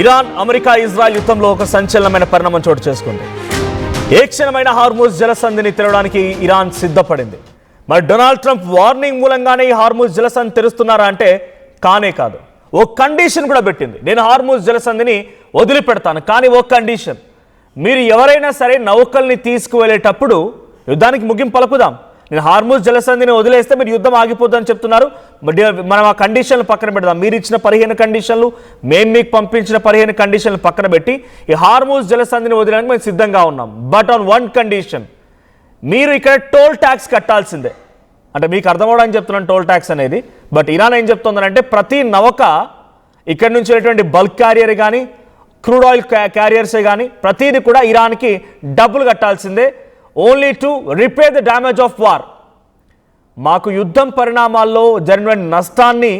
Iran America Israel యుద్ధంలో ఒక సంచలనమైన పరిణామం చోటు చేసుకుంది. ఏ క్షణమైన హార్మూజ్ జలసంధిని తెరవడానికి ఇరాన్ సిద్ధపడింది. మరి డొనాల్డ్ ట్రంప్ వార్నింగ్ మూలంగానే ఈ హార్మూజ్ జలసంధి తెరుస్తున్నారా అంటే కానే కాదు. ఓ కండిషన్ కూడా పెట్టింది, నేను హార్మూజ్ జలసంధిని వదిలిపెడతాను, కానీ ఓ కండిషన్, మీరు ఎవరైనా సరే నౌకల్ని తీసుకువెళ్ళేటప్పుడు యుద్ధానికి ముగింపు పలుకుదాం, నేను హార్మూజ్ జలసంధిని వదిలేస్తే మీరు యుద్ధం ఆగిపోద్దని చెప్తున్నారు, మనం ఆ కండిషన్లు పక్కన పెడదాం. మీరు ఇచ్చిన 15 కండిషన్లు, మేము మీకు పంపించిన 15 కండిషన్లు పక్కన పెట్టి ఈ హార్మూజ్ జలసంధిని వదిలేయడానికి మేము సిద్ధంగా ఉన్నాం. బట్ ఆన్ వన్ కండిషన్, మీరు ఇక్కడ టోల్ ట్యాక్స్ కట్టాల్సిందే. అంటే మీకు అర్థమవడానికి చెప్తున్నాను టోల్ ట్యాక్స్ అనేది. బట్ ఇరాన్ ఏం చెప్తుందంటే ప్రతి నౌక ఇక్కడి నుంచి వెళ్ళేటువంటి బల్క్ క్యారియర్ కానీ క్రూడ్ ఆయిల్ క్యారియర్సే కానీ ప్రతిదీ కూడా ఇరాన్కి డబ్బులు కట్టాల్సిందే, only to repair the damage of war. మాకు యుద్ధం పరిణామాల్లో జరిగిన నష్టాన్ని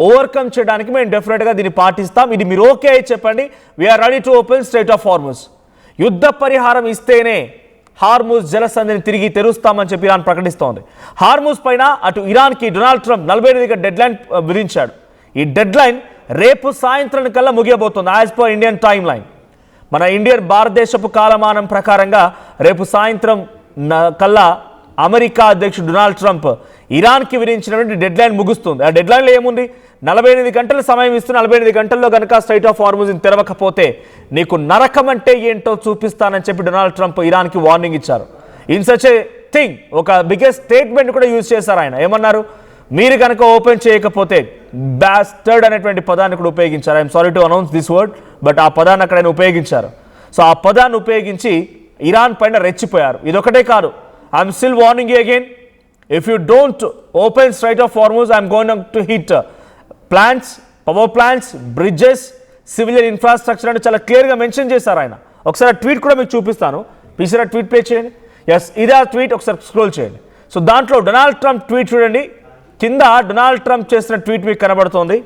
ఓవర్కమ్ చేయడానికి మేము డెఫినెట్గా దీన్ని పాటిస్తాం, ఇది మీరు ఓకే చెప్పండి, we are ready to open strait of Hormuz. యుద్ధ పరిహారం ఇస్తేనే హార్మూజ్ జలసంధిని తిరిగి తెరుస్తామని చెప్పి ఇరాన్ ప్రకటిస్తోంది. హార్మూజ్ పైన అటు ఇరాన్కి డొనాల్డ్ ట్రంప్ 48 డెడ్ లైన్ విధించాడు. ఈ డెడ్ లైన్ రేపు సాయంత్రం కల్లా ముగియబోతుంది as per Indian timeline. మన భారతదేశపు కాలమానం ప్రకారంగా రేపు సాయంత్రం కల్లా అమెరికా అధ్యక్షుడు డొనాల్డ్ ట్రంప్ ఇరాన్కి విధించినటువంటి డెడ్ లైన్ ముగుస్తుంది. ఆ డెడ్ లైన్లో ఏముంది, 48 గంటల సమయం ఇస్తూ 48 గంటల్లో కనుక స్ట్రైట్ ఆఫ్ హార్మూజ్ని తెరవకపోతే నీకు నరకం అంటే ఏంటో చూపిస్తానని చెప్పి డొనాల్డ్ ట్రంప్ ఇరాన్కి వార్నింగ్ ఇచ్చారు. ఇన్ సచ్ ఏ థింగ్ ఒక బిగ్గెస్ట్ స్టేట్మెంట్ కూడా యూజ్ చేశారు ఆయన. ఏమన్నారు, మీరు కనుక ఓపెన్ చేయకపోతే బాస్టర్డ్ అనేటువంటి పదాన్ని కూడా ఉపయోగించారు. I'm sorry to announce this word, but ఆ పదాన్ని అక్కడ ఆయన ఉపయోగించారు. సో ఆ పదాన్ని ఉపయోగించి ఇరాన్ పైన రెచ్చిపోయారు. ఇదొకటే కాదు, I'm still warning you again, if you don't open straight of Hormuz I'm going to hit plants, power plants, bridges, civilian infrastructure అని చాలా క్లియర్గా మెన్షన్ చేశారు ఆయన. ఒకసారి ట్వీట్ కూడా మీకు చూపిస్తాను, ప్లీజ్ ట్వీట్ ప్లే చేయండి. ఎస్, ఇదే ఆ ట్వీట్, ఒకసారి స్క్రోల్ చేయండి. సో దాంట్లో డొనాల్డ్ ట్రంప్ ట్వీట్ చూడండి, కింద డొనాల్డ్ ట్రంప్ చేసిన ట్వీట్ మీకు కనబడుతోంది.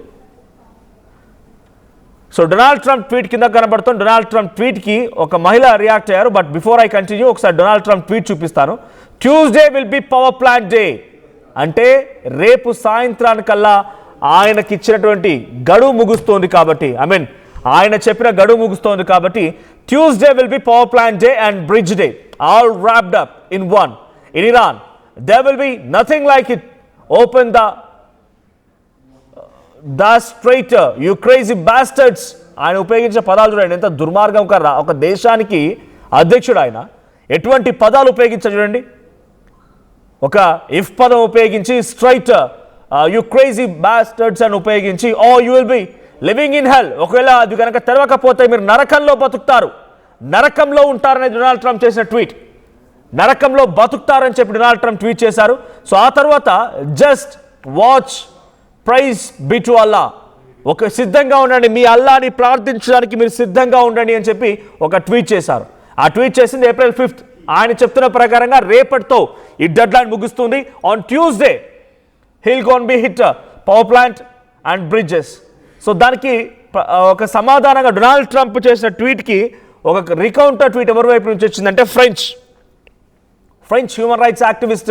సో డొనాల్డ్ ట్రంప్ ట్వీట్ కింద కనబడుతుంది. డొనాల్డ్ ట్రంప్ ట్వీట్కి ఒక మహిళ రియాక్ట్ అయ్యారు. బట్ బిఫోర్ ఐ కంటిన్యూ ఒకసారి డొనాల్డ్ ట్రంప్ ట్వీట్ చూపిస్తాను. Tuesday will be power plant day, అంటే రేపు సాయంత్రానికల్లా ఆయనకి ఇచ్చినటువంటి గడువు ముగుస్తోంది కాబట్టి, ఆయన చెప్పిన గడువు ముగుస్తోంది కాబట్టి Tuesday will be power plant day and bridge day, all wrapped up in one. In Iran there will be nothing like it. Open the straight, you crazy bastards. ఆయన ఉపయోగించే పదాలు చూడండి, ఎంత దుర్మార్గం. ఒక దేశానికి అధ్యక్షుడు ఆయన ఎటువంటి పదాలు ఉపయోగించారు చూడండి. ఒక ఇఫ్ పదం ఉపయోగించి స్ట్రైట్, యు క్రేజీ బాస్టర్డ్స్ అని ఉపయోగించి, oh you will be living in hell, ఒకవేళ అది కనుక తెరవకపోతే మీరు నరకంలో బతుకుతారు, నరకంలో ఉంటారని డొనాల్డ్ ట్రంప్ చేసిన ట్వీట్. నరకంలో బతుకుతారని చెప్పి డొనాల్డ్ ట్రంప్ ట్వీట్ చేశారు. సో ఆ తర్వాత just watch, praise be to Allah, ఒక సిద్ధంగా ఉండండి, మీ అల్లాని ప్రార్థించడానికి మీరు సిద్ధంగా ఉండండి అని చెప్పి ఒక ట్వీట్ చేశారు. ఆ ట్వీట్ చేసింది April 5th. ఆయన చెప్తున్న ప్రకారంగా రేపటితో ఈ డెడ్ లైన్ ముగుస్తుంది. On Tuesday he'll gonna be hit power plant and bridges. So దానికి ఒక సమాధానంగా డొనాల్డ్ ట్రంప్ చేసిన ట్వీట్కి ఒక రికౌంటర్ ట్వీట్ ఎవరి వైపు నుంచి వచ్చిందంటే French human rights activist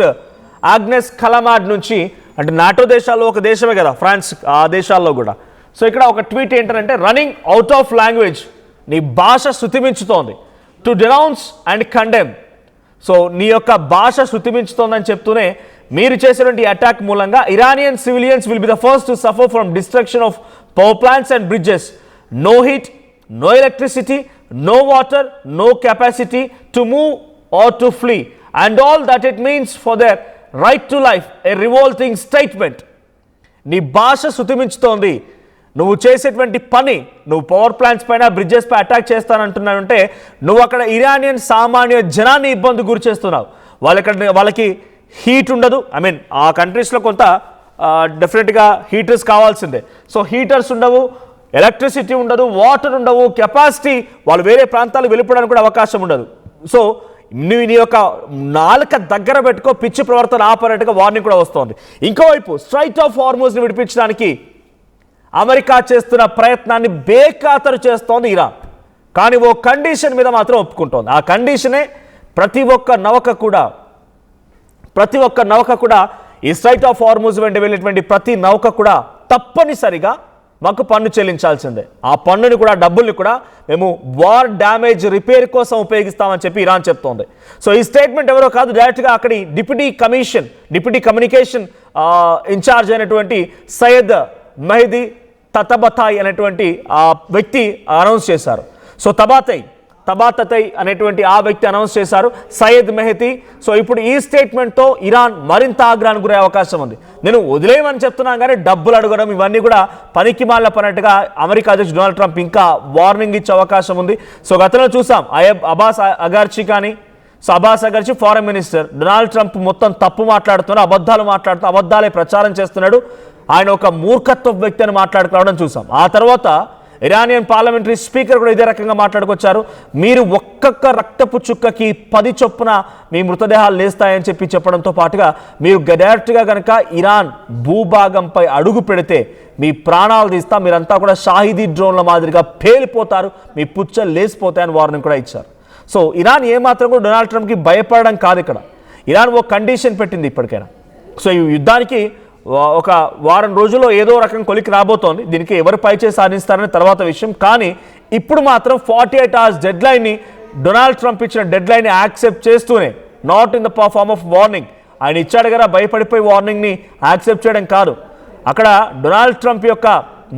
Agnes Callamard నుంచి. అంటే నాటో దేశాల్లో ఒక దేశమే కదా ఫ్రాన్స్, ఆ దేశాల్లో కూడా. సో ఇక్కడ ఒక ట్వీట్ ఏంటంటే, రన్నింగ్ అవుట్ ఆఫ్ లాంగ్వేజ్, నీ భాష శృతిమించుతోంది, to denounce and condemn. So నీ యొక్క భాష శృతిమించుతోందని చెప్తూనే మీరు చేసినటువంటి అటాక్ మూలంగా Iranian civilians will be the first to suffer from destruction of power plants and bridges. No heat, no electricity, no water, no capacity to move or to flee, and all that it means for their right to life, a revolting statement. నీ భాష శృతిమించుతోంది, నువ్వు చేసేటువంటి పని, నువ్వు power plants పైన bridges పై attack చేస్తానంటున్నావంటే నువ్వు అక్కడ Iranian సామాన్య జనాన్ని ఇబ్బంది గురి చేస్తున్నావు. వాళ్ళకి హీట్ ఉండదు. ఆ కంట్రీస్లో కొంత డెఫినెట్గా హీటర్స్ కావాల్సిందే. సో హీటర్స్ ఉండవు, ఎలక్ట్రిసిటీ ఉండదు, వాటర్ ఉండవు, కెపాసిటీ, వాళ్ళు వేరే ప్రాంతాలకు వెళ్ళిపోవడానికి కూడా అవకాశం ఉండదు. సో నీ యొక్క నాలుక దగ్గర పెట్టుకో, పిచ్చి ప్రవర్తన ఆపరేట్గా వార్నింగ్ కూడా వస్తోంది. ఇంకోవైపు స్ట్రైట్ ఆఫ్ హార్మూజ్ని విడిపించడానికి అమెరికా చేస్తున్న ప్రయత్నాన్ని బేఖాతరు చేస్తోంది ఇరాన్. కానీ ఓ కండిషన్ మీద మాత్రం ఒప్పుకుంటోంది. ఆ కండిషనే ప్రతి ఒక్క నౌక కూడా ఈ స్ట్రైట్ ఆఫ్ హార్మూజ్ వెంట వెళ్ళేటువంటి ప్రతి నౌక కూడా తప్పనిసరిగా మాకు పన్ను చెల్లించాల్సిందే. ఆ పన్నుని కూడా, డబ్బుల్ని కూడా మేము వార్ డ్యామేజ్ రిపేర్ కోసం ఉపయోగిస్తామని చెప్పి ఇరాన్ చెప్తోంది. సో ఈ స్టేట్మెంట్ ఎవరో కాదు, డైరెక్ట్గా అక్కడి డిప్యూటీ కమ్యూనికేషన్ ఇన్ఛార్జ్ అయినటువంటి సయ్యద్ మెహదీ తతబతాయ్ అనేటువంటి ఆ వ్యక్తి అనౌన్స్ చేశారు. సో తబాతై అనేటువంటి ఆ వ్యక్తి అనౌన్స్ చేశారు, సయ్యద్ మెహదీ. సో ఇప్పుడు ఈ స్టేట్మెంట్తో ఇరాన్ మరింత ఆగ్రహానికి గురే అవకాశం ఉంది. నేను వదిలేయమని చెప్తున్నాను కానీ డబ్బులు అడగడం ఇవన్నీ కూడా పనికి మాల పన్నట్టుగా అమెరికా అధ్యక్షుడు డొనాల్డ్ ట్రంప్ ఇంకా వార్నింగ్ ఇచ్చే అవకాశం ఉంది. సో గతంలో చూసాం Abbas Araghchi foreign minister, Donald Trump మొత్తం తప్పు మాట్లాడుతున్నాడు, అబద్ధాలే ప్రచారం చేస్తున్నాడు, ఆయన ఒక మూర్ఖత్వ వ్యక్తి అని మాట్లాడుకోవడం చూసాం. ఆ తర్వాత ఇరానియన్ పార్లమెంటరీ స్పీకర్ కూడా ఇదే రకంగా మాట్లాడుకొచ్చారు. మీరు ఒక్కొక్క రక్తపు చుక్కకి 10 చొప్పున మీ మృతదేహాలు లేస్తాయని చెప్పడంతో పాటుగా మీరు డైరెక్ట్గా కనుక ఇరాన్ భూభాగంపై అడుగు పెడితే మీ ప్రాణాలు తీస్తా, మీరంతా కూడా షాహిదీ డ్రోన్ల మాదిరిగా పేలిపోతారు, మీ పుచ్చలు లేసిపోతాయని వార్నింగ్ కూడా ఇచ్చారు. సో ఇరాన్ ఏమాత్రం కూడా డొనాల్డ్ ట్రంప్కి భయపడడం కాదు. ఇక్కడ ఇరాన్ ఒక కండిషన్ పెట్టింది ఇప్పటికైనా. సో ఈ యుద్ధానికి ఒక వారం రోజుల్లో ఏదో రకం కొలికి రాబోతోంది. దీనికి ఎవరు పైచేసి సాధిస్తారనే తర్వాత విషయం. కానీ ఇప్పుడు మాత్రం 48 hours డెడ్లైన్ని, డొనాల్డ్ ట్రంప్ ఇచ్చిన డెడ్లైన్ని యాక్సెప్ట్ చేస్తూనే, not in the form of warning, ఆయన ఇచ్చాడు కదా భయపడిపోయి వార్నింగ్ని యాక్సెప్ట్ చేయడం కాదు. అక్కడ డొనాల్డ్ ట్రంప్ యొక్క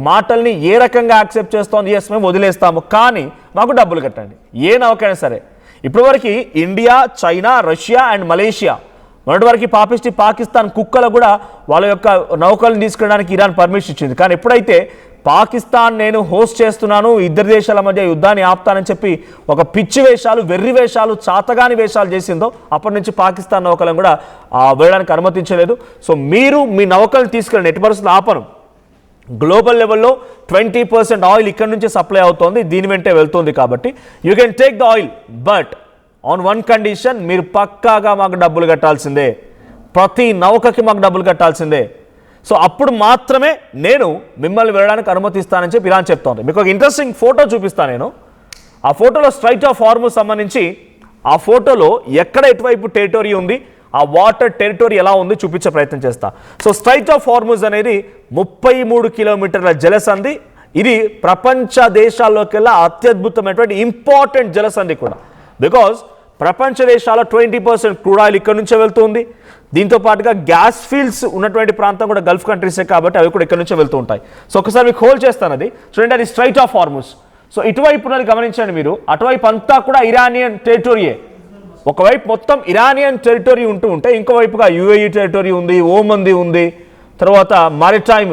మాటల్ని ఏ రకంగా యాక్సెప్ట్ చేస్తోంది, ఎస్ మేము వదిలేస్తాము కానీ మాకు డబ్బులు కట్టండి, ఏ నౌకైనా సరే. ఇప్పటివరకు India, China, Russia and Malaysia, మొన్నటి వరకు పాకిస్తాన్ కుక్కలు కూడా వాళ్ళ యొక్క నౌకలను తీసుకెళ్ళడానికి ఇరాన్ పర్మిషన్ ఇచ్చింది. కానీ ఎప్పుడైతే పాకిస్తాన్ నేను హోస్ట్ చేస్తున్నాను, ఇద్దరు దేశాల మధ్య యుద్ధాన్ని ఆపుతానని చెప్పి ఒక పిచ్చి వేషాలు, వెర్రి వేషాలు, చాతగాని వేషాలు చేసిందో అప్పటి నుంచి పాకిస్తాన్ నౌకలను కూడా వెళ్ళడానికి అనుమతించలేదు. సో మీరు మీ నౌకలను తీసుకెళ్ళండి, ఎట్టి పరిస్థితుల్లో ఆపను. గ్లోబల్ లెవెల్లో 20% ఆయిల్ ఇక్కడ నుంచి సప్లై అవుతోంది, దీని వెంటే వెళ్తుంది. కాబట్టి you can take the oil, but on one condition, మీరు పక్కాగా మాకు డబ్బులు కట్టాల్సిందే, ప్రతి నౌకకి మాకు డబ్బులు కట్టాల్సిందే. సో అప్పుడు మాత్రమే నేను మిమ్మల్ని వెళ్ళడానికి అనుమతిస్తానని చెప్పి ఇరాన్ చెప్తోంది. మీకు ఒక ఇంట్రెస్టింగ్ ఫోటో చూపిస్తాను నేను. ఆ ఫోటోలో స్ట్రైట్ ఆఫ్ హార్మూజ్ సంబంధించి ఆ ఫోటోలో ఎక్కడ ఎటువైపు టెరిటరీ ఉంది, ఆ వాటర్ టెరిటరీ ఎలా ఉంది చూపించే ప్రయత్నం చేస్తా. సో స్ట్రైట్ ఆఫ్ హార్మూజ్ అనేది 33 కిలోమీటర్ల జలసంధి. ఇది ప్రపంచ దేశాల్లోకెల్లా అత్యద్భుతమైనటువంటి ఇంపార్టెంట్ జలసంధి కూడా. బికాజ్ ప్రపంచ దేశాల 20% క్రూడ్ ఆయిల్ ఇక్కడ నుంచే వెళ్తుంది. దీంతో పాటుగా గ్యాస్ ఫీల్డ్స్ ఉన్నటువంటి ప్రాంతం కూడా గల్ఫ్ కంట్రీసే కాబట్టి అవి కూడా ఇక్కడ నుంచే వెళ్తూ ఉంటాయి. సో ఒకసారి మీకు హోల్డ్ చేస్తాను, అది చూడండి, అది స్ట్రైట్ ఆఫ్ హార్మూజ్. సో ఇటువైపు ఉన్నది గమనించండి మీరు, అటువైపు అంతా కూడా ఇరానియన్ టెరిటరీయే. ఒకవైపు మొత్తం ఇరానియన్ టెరిటరీ ఉంటే ఇంకోవైపుగా యుఏఈ టెరిటరీ ఉంది, ఓమంది ఉంది, తర్వాత మారిటైమ్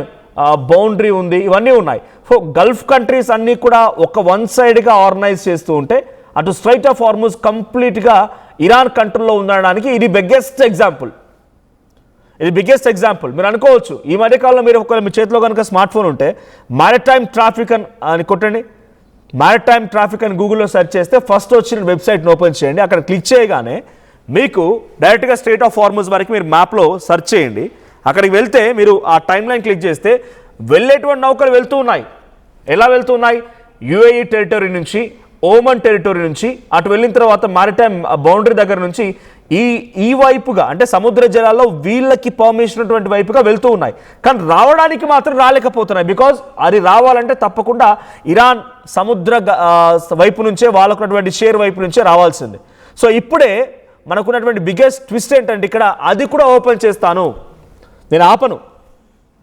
బౌండరీ ఉంది, ఇవన్నీ ఉన్నాయి. సో గల్ఫ్ కంట్రీస్ అన్నీ కూడా ఒక వన్ సైడ్గా ఆర్గనైజ్ చేస్తూ ఉంటే అటు స్ట్రైట్ ఆఫ్ హార్మూజ్ కంప్లీట్గా ఇరాన్ కంట్రోల్లో ఉండడానికి ఇది బిగ్గెస్ట్ ఎగ్జాంపుల్. మీరు అనుకోవచ్చు, ఈ మధ్యకాలంలో మీరు ఒకవేళ మీ చేతిలో కనుక స్మార్ట్ ఫోన్ ఉంటే మారిటైమ్ ట్రాఫిక్ అని కొట్టండి, మారిటైమ్ ట్రాఫిక్ అని గూగుల్లో సెర్చ్ చేస్తే ఫస్ట్ వచ్చిన వెబ్సైట్ని ఓపెన్ చేయండి. అక్కడ క్లిక్ చేయగానే మీకు డైరెక్ట్గా స్ట్రైట్ ఆఫ్ హార్మూజ్ వరకు మీరు మ్యాప్లో సెర్చ్ చేయండి. అక్కడికి వెళ్తే మీరు ఆ టైమ్ లైన్ క్లిక్ చేస్తే వెళ్ళేటువంటి నౌకలు వెళ్తూ ఉన్నాయి. ఎలా వెళ్తున్నాయి? యుఏఈ టెరిటరీ నుంచి, ఓమన్ టెరిటరీ నుంచి, అటు వెళ్ళిన తర్వాత మారిటైమ్ బౌండరీ దగ్గర నుంచి ఈ వైపుగా, అంటే సముద్ర జలాల్లో వీళ్ళకి పర్మిషన్ ఉన్నటువంటి వైపుగా వెళ్తూ ఉన్నాయి. కానీ రావడానికి మాత్రం రాలేకపోతున్నాయి. బికాజ్ అది రావాలంటే తప్పకుండా ఇరాన్ సముద్ర వైపు నుంచే, వాళ్ళకున్నటువంటి షేర్ వైపు నుంచే రావాల్సిందే. సో ఇప్పుడే మనకున్నటువంటి బిగ్గెస్ట్ ట్విస్ట్ ఏంటంటే ఇక్కడ అది కూడా ఓపెన్ చేస్తాను, నేను ఆపను,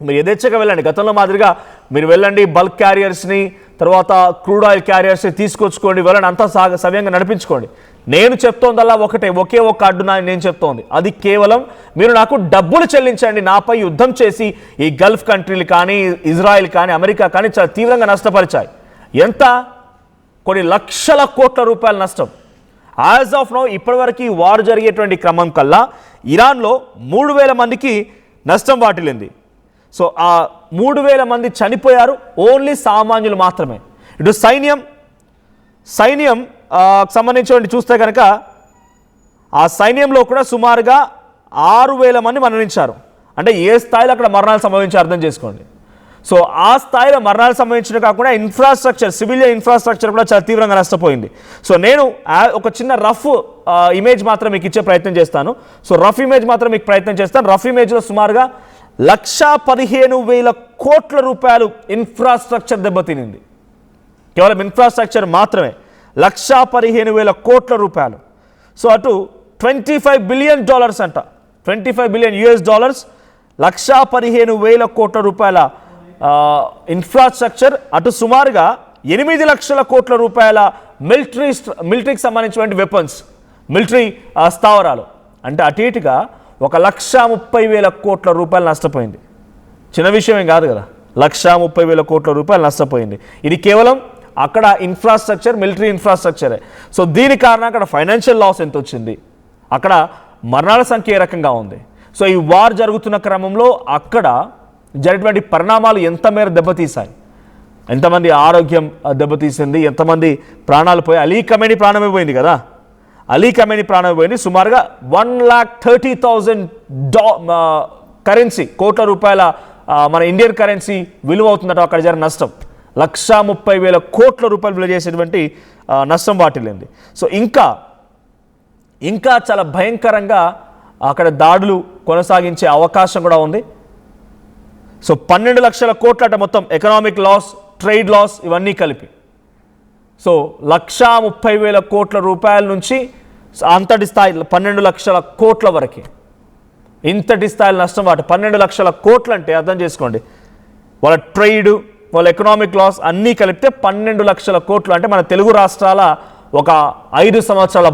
మీరు యథేచ్ఛగా వెళ్ళండి. గతంలో మాదిరిగా మీరు వెళ్ళండి, బల్క్ క్యారియర్స్ని, తర్వాత క్రూడ్ ఆయిల్ క్యారియర్స్ని తీసుకొచ్చుకోండి, వెళ్ళండి, అంతా సవ్యంగా నడిపించుకోండి. నేను చెప్తోందల్లా ఒకే ఒక్క అడ్డు నేను చెప్తోంది, అది కేవలం మీరు నాకు డబ్బులు చెల్లించండి. నాపై యుద్ధం చేసి ఈ గల్ఫ్ కంట్రీలు కానీ, ఇజ్రాయెల్ కానీ, అమెరికా కానీ చాలా తీవ్రంగా నష్టపరిచాయి. ఎంత? కొన్ని లక్షల కోట్ల రూపాయల నష్టం. యాజ్ ఆఫ్ నౌ ఇప్పటివరకు ఈ వార్ జరిగేటువంటి క్రమం కల్లా ఇరాన్లో 3000 మందికి నష్టం వాటిల్లింది. సో ఆ 3000 మంది చనిపోయారు, ఓన్లీ సామాన్యులు మాత్రమే. ఇటు సైన్యం సంబంధించి చూస్తే కనుక ఆ సైన్యంలో కూడా సుమారుగా 6000 మంది మరణించారు. అంటే ఏ స్థాయిలో అక్కడ మరణాలు సంభవించారు అర్థం చేసుకోండి. సో ఆ స్థాయిలో మరణాలు సంభవించడం కాకుండా ఇన్ఫ్రాస్ట్రక్చర్, సివిలియన్ ఇన్ఫ్రాస్ట్రక్చర్ కూడా చాలా తీవ్రంగా నష్టపోయింది. సో నేను ఒక చిన్న రఫ్ ఇమేజ్ మాత్రం మీకు ఇచ్చే ప్రయత్నం చేస్తాను. సో రఫ్ ఇమేజ్ మాత్రం మీకు ప్రయత్నం చేస్తాను. రఫ్ ఇమేజ్లో సుమారుగా 1,15,000 కోట్ల రూపాయలు ఇన్ఫ్రాస్ట్రక్చర్ దెబ్బతినింది. కేవలం ఇన్ఫ్రాస్ట్రక్చర్ మాత్రమే 1,15,000 కోట్ల రూపాయలు. సో అటు $25 బిలియన్ అంట, $25 బిలియన్ $, 1,15,000 కోట్ల రూపాయల ఇన్ఫ్రాస్ట్రక్చర్, అటు సుమారుగా 8 లక్షల కోట్ల రూపాయల మిలిటరీకి సంబంధించినటువంటి వెపన్స్, మిలిటరీ స్థావరాలు. అంటే అటు ఇటుగా 1,30,000 కోట్ల రూపాయలు నష్టపోయింది. చిన్న విషయం ఏం కాదు కదా, 1,30,000 కోట్ల రూపాయలు నష్టపోయింది. ఇది కేవలం అక్కడ ఇన్ఫ్రాస్ట్రక్చర్, మిలిటరీ ఇన్ఫ్రాస్ట్రక్చరే. సో దీని కారణంగా అక్కడ ఫైనాన్షియల్ లాస్ ఎంత వచ్చింది, అక్కడ మరణాల సంఖ్య ఏ రకంగా ఉంది. సో ఈ వార్ జరుగుతున్న క్రమంలో అక్కడ జరిగినటువంటి పరిణామాలు ఎంత మేర దెబ్బతీశాయి, ఎంతమంది ఆరోగ్యం దెబ్బతీసింది, ఎంతమంది ప్రాణాలు పోయి. అలీ ఖమేనీ ప్రాణమే పోయింది కదా, అలీ ఖమేనీ ప్రాణమే పోయింది. సుమారుగా 1,30,000 కరెన్సీ, కోట్ల రూపాయల మన ఇండియన్ కరెన్సీ విలువ అవుతుందట అక్కడ జరిగిన నష్టం. 1,30,000 కోట్ల రూపాయలు విలువ చేసేటువంటి నష్టం వాటిల్లింది. సో ఇంకా చాలా భయంకరంగా అక్కడ దాడులు కొనసాగించే అవకాశం కూడా ఉంది. సో 12 లక్షల కోట్లట మొత్తం ఎకనామిక్ లాస్, ట్రేడ్ లాస్ ఇవన్నీ కలిపి. సో 1,30,000 కోట్ల రూపాయల నుంచి అంతటి స్థాయి 12 లక్షల కోట్ల వరకు, ఇంతటి స్థాయిలో నష్టం వాటి 12 లక్షల కోట్లు అంటే అర్థం చేసుకోండి. వాళ్ళ ట్రేడ్, వాళ్ళ ఎకనామిక్ లాస్ అన్నీ కలిపితే 12 లక్షల కోట్లు. అంటే మన తెలుగు రాష్ట్రాల ఒక 5 సంవత్సరాల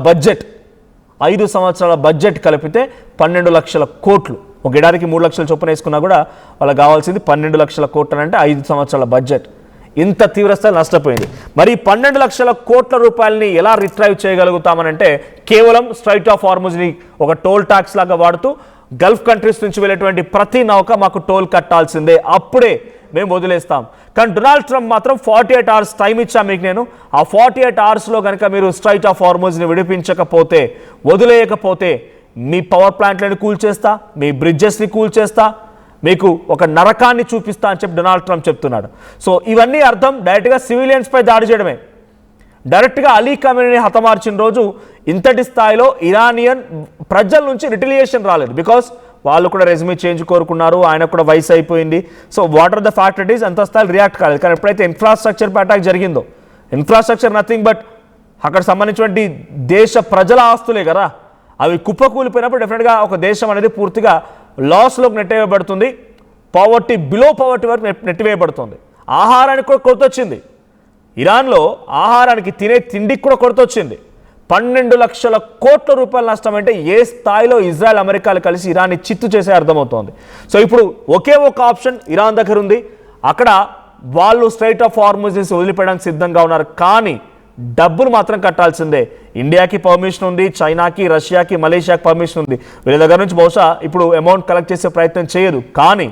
బడ్జెట్ కలిపితే 12 లక్షల కోట్లు. ఒక ఏడాదికి 3 లక్షల చొప్పున వేసుకున్నా కూడా వాళ్ళకి కావాల్సింది 12 లక్షల కోట్లు అంటే 5 సంవత్సరాల బడ్జెట్. ఇంత తీవ్రస్థాయి నష్టపోయింది. మరి 12 లక్షల కోట్ల రూపాయలని ఎలా రిట్రైవ్ చేయగలుగుతామనంటే కేవలం స్ట్రైట్ ఆఫ్ హార్ముజ్ని ఒక టోల్ ట్యాక్స్ లాగా వాడుతూ గల్ఫ్ కంట్రీస్ నుంచి వెళ్ళేటువంటి ప్రతి నౌక మాకు టోల్ కట్టాల్సిందే, అప్పుడే మేము వదిలేస్తాం. కానీ డొనాల్డ్ ట్రంప్ మాత్రం 48 అవర్స్ టైం ఇచ్చా మీకు నేను, ఆ 48 అవర్స్లో కనుక మీరు స్ట్రైట్ ఆఫ్ హార్ముజ్ని విడిపించకపోతే, వదిలేయకపోతే మీ పవర్ ప్లాంట్లను కూల్చేస్తా, మీ బ్రిడ్జెస్ని కూల్చేస్తా, మీకు ఒక నరకాన్ని చూపిస్తా అని చెప్పి డొనాల్డ్ ట్రంప్ చెప్తున్నాడు. సో ఇవన్నీ అర్థం డైరెక్ట్గా సివిలియన్స్పై దాడి చేయడమే. డైరెక్ట్గా అలీ ఖమేనీని హతమార్చిన రోజు ఇంతటి స్థాయిలో ఇరానియన్ ప్రజల నుంచి రిటిలియేషన్ రాలేదు. బికాస్ వాళ్ళు కూడా రెజ్యూమే చేంజ్ కోరుకున్నారు, ఆయన కూడా వయసు అయిపోయింది. So what are the fact it is అంత స్థాయిలో రియాక్ట్ కాలేదు. కానీ ఎప్పుడైతే ఇన్ఫ్రాస్ట్రక్చర్పై అటాక్ జరిగిందో, ఇన్ఫ్రాస్ట్రక్చర్ నథింగ్ బట్ అక్కడ సంబంధించినటువంటి దేశ ప్రజల ఆస్తులే కదా, అవి కుప్పకూలిపోయినప్పుడు డెఫినెట్గా ఒక దేశం అనేది పూర్తిగా లాస్లోకి నెట్టివేయబడుతుంది. పావర్టీ, బిలో పావర్టీ వరకు నెట్టివేయబడుతుంది. ఆహారానికి కూడా కొరత వచ్చింది. ఇరాన్లో ఆహారానికి, తినే తిండికి కూడా కొరత వచ్చింది. 12 లక్షల కోట్ల రూపాయల నష్టం అంటే ఏ స్థాయిలో ఇజ్రాయెల్, అమెరికాలు కలిసి ఇరాన్ని చిత్తు చేసే అర్థమవుతోంది. సో ఇప్పుడు ఒకే ఒక ఆప్షన్ ఇరాన్ దగ్గర ఉంది. అక్కడ వాళ్ళు స్ట్రైట్ ఆఫ్ హార్ముజ్ వదిలిపెట్టడానికి సిద్ధంగా ఉన్నారు. కానీ డబ్బులు మాత్రం కట్టాల్సిందే. ఇండియాకి పర్మిషన్ ఉంది, చైనాకి, రష్యాకి, మలేషియాకి పర్మిషన్ ఉంది. వీళ్ళ దగ్గర నుంచి బహుశా ఇప్పుడు అమౌంట్ కలెక్ట్ చేసే ప్రయత్నం చేయదు. కానీ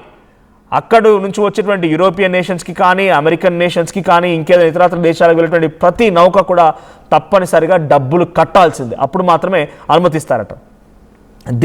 అక్కడ నుంచి వచ్చేటువంటి యూరోపియన్ నేషన్స్కి కానీ, అమెరికన్ నేషన్స్కి కానీ, ఇంకేదైనా ఇతరత్ర దేశాలకు వెళ్ళేటువంటి ప్రతి నౌక కూడా తప్పనిసరిగా డబ్బులు కట్టాల్సిందే, అప్పుడు మాత్రమే అనుమతిస్తారట.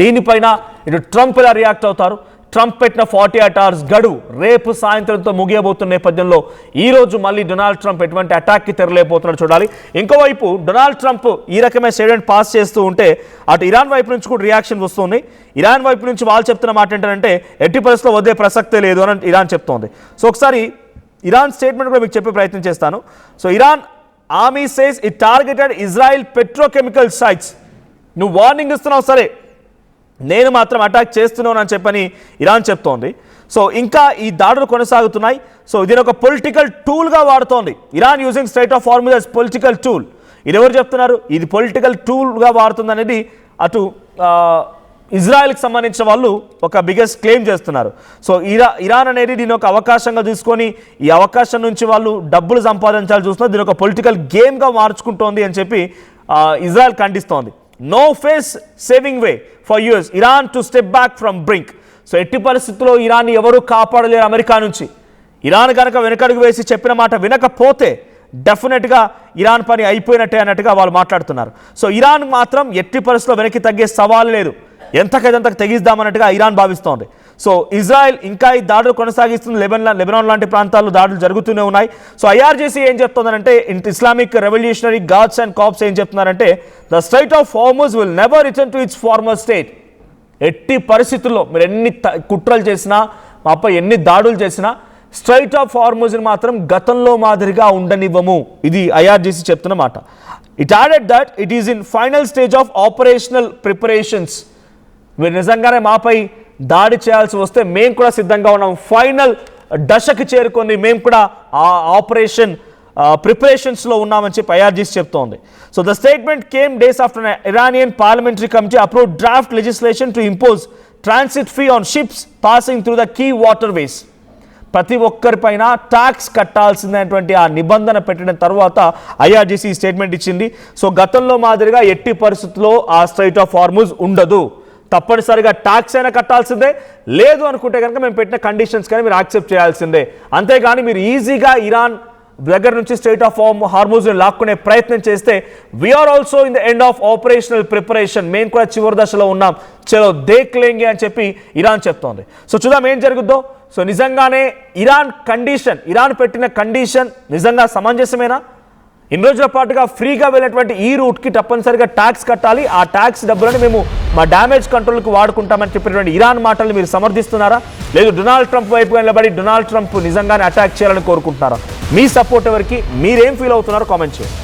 దీనిపైన ఇటు ట్రంప్ ఇలా రియాక్ట్ అవుతారు. ట్రంప్ పెట్టిన 48 అవర్స్ గడువు రేపు సాయంత్రంతో ముగియబోతున్న నేపథ్యంలో ఈరోజు మళ్ళీ డొనాల్డ్ ట్రంప్ ఎటువంటి అటాక్కి తెరలేకపోతున్నాడు చూడాలి. ఇంకోవైపు డొనాల్డ్ ట్రంప్ ఈ రకమైన స్టేట్మెంట్ పాస్ చేస్తూ ఉంటే అటు ఇరాన్ వైపు నుంచి కూడా రియాక్షన్ వస్తుంది. ఇరాన్ వైపు నుంచి వాళ్ళు చెప్తున్న మాట ఏంటంటే ఎట్టి పరిస్థితుల్లో వదిలే ప్రసక్తే లేదు అని ఇరాన్ చెప్తోంది. సో ఒకసారి ఇరాన్ స్టేట్మెంట్ కూడా మీకు చెప్పే ప్రయత్నం చేస్తాను. So Iran army says it targeted Israel petrochemical sites. నువ్వు వార్నింగ్ ఇస్తున్నావు సరే, నేను మాత్రం అటాక్ చేస్తున్నాను అని చెప్పని ఇరాన్ చెప్తోంది. సో ఇంకా ఈ దాడులు కొనసాగుతున్నాయి. సో దీని ఒక పొలిటికల్ టూల్గా వాడుతోంది Iran, using strait of Hormuz as political tool. ఇది ఎవరు చెప్తున్నారు? ఇది పొలిటికల్ టూల్గా వాడుతుంది అనేది అటు ఇజ్రాయెల్కి సంబంధించిన వాళ్ళు ఒక బిగ్గెస్ట్ క్లెయిమ్ చేస్తున్నారు. సో ఇరాన్ అనేది దీని ఒక అవకాశంగా తీసుకొని ఈ అవకాశం నుంచి వాళ్ళు డబ్బులు సంపాదించాలని చూస్తున్నారు. దీని ఒక పొలిటికల్ గేమ్గా మార్చుకుంటోంది అని చెప్పి ఇజ్రాయెల్ ఖండిస్తోంది. No face saving way for US Iran to step back from brink. So ఎట్టి పరిస్థితుల్లో ఇరాన్ని ఎవరూ కాపాడలేరు అమెరికా నుంచి. ఇరాన్ కనుక వెనకడుగు వేసి చెప్పిన మాట వినకపోతే డెఫినెట్గా ఇరాన్ పని అయిపోయినట్టే అన్నట్టుగా వాళ్ళు మాట్లాడుతున్నారు. సో ఇరాన్ మాత్రం ఎట్టి పరిస్థితుల్లో వెనక్కి తగ్గే సవాల్ లేదు, ఎంతకు తెగిద్దామన్నట్టుగా ఇరాన్ భావిస్తోంది. సో ఇజ్రాయెల్ ఇంకా ఈ దాడులు కొనసాగిస్తుంది. లెబనాన్ లాంటి ప్రాంతాల్లో దాడులు జరుగుతూనే ఉన్నాయి. సో ఐఆర్జీసీ ఏం చెప్తుందంటే, Islamic revolutionary guards and corps ఏం చెప్తున్నారంటే, the strait of Hormuz will never return to its former state. ఎట్టి పరిస్థితుల్లో మీరు ఎన్ని కుట్రలు చేసినా, మాపై ఎన్ని దాడులు చేసినా స్ట్రైట్ ఆఫ్ హార్మోజ్ని మాత్రం గతంలో మాదిరిగా ఉండనివ్వము. ఇది ఐఆర్జీసీ చెప్తున్న మాట. It added that it is in final stage of operational preparations. మీరు నిజంగానే మాపై దాడి చేయాల్సి వస్తే మేము కూడా సిద్ధంగా ఉన్నాం, ఫైనల్ దశకు చేరుకొని మేము కూడా ఆ ఆపరేషన్ ప్రిపరేషన్స్లో ఉన్నామని చెప్పి ఐఆర్జీసీ చెప్తోంది. So the statement came days after Iranian parliamentary committee approve draft legislation to impose transit fee on ships passing through the key waterways. ప్రతి ఒక్కరిపైన ట్యాక్స్ కట్టాల్సిందనేటువంటి ఆ నిబంధన పెట్టిన తర్వాత ఐఆర్జీసీ స్టేట్మెంట్ ఇచ్చింది. సో గతంలో మాదిరిగా ఎట్టి పరిస్థితుల్లో ఆ స్ట్రైట్ ఆఫ్ హార్మూజ్ ఉండదు, తప్పనిసరిగా ట్యాక్స్ అయినా కట్టాల్సిందే, లేదు అనుకుంటే కనుక మేము పెట్టిన కండిషన్స్ కానీ మీరు యాక్సెప్ట్ చేయాల్సిందే. అంతేగాని మీరు ఈజీగా ఇరాన్ దగ్గర నుంచి స్ట్రైట్ ఆఫ్ హార్మూజ్ని లాక్కునే ప్రయత్నం చేస్తే we are also in the end of operational preparation, మేము కూడా చివరి దశలో ఉన్నాం, చలో దేక్ లేంగే అని చెప్పి ఇరాన్ చెప్తోంది. సో చూద్దాం ఏం జరుగుద్దో. సో నిజంగానే ఇరాన్ పెట్టిన కండిషన్ నిజంగా సమంజసమేనా? ఇన్ని రోజుల పాటుగా ఫ్రీగా వెళ్ళినటువంటి ఈ రూట్కి తప్పనిసరిగా ట్యాక్స్ కట్టాలి, ఆ ట్యాక్స్ డబ్బులని మేము మా డ్యామేజ్ కంట్రోల్కి వాడుకుంటామని చెప్పినటువంటి ఇరాన్ మాటలు మీరు సమర్థిస్తున్నారా, లేదు డొనాల్డ్ ట్రంప్ వైపు నిలబడి డొనాల్డ్ ట్రంప్ నిజంగానే అటాక్ చేయాలని కోరుకుంటున్నారా? మీ సపోర్ట్ ఎవరికి, మీరేం ఫీల్ అవుతున్నారో కామెంట్ చేయండి.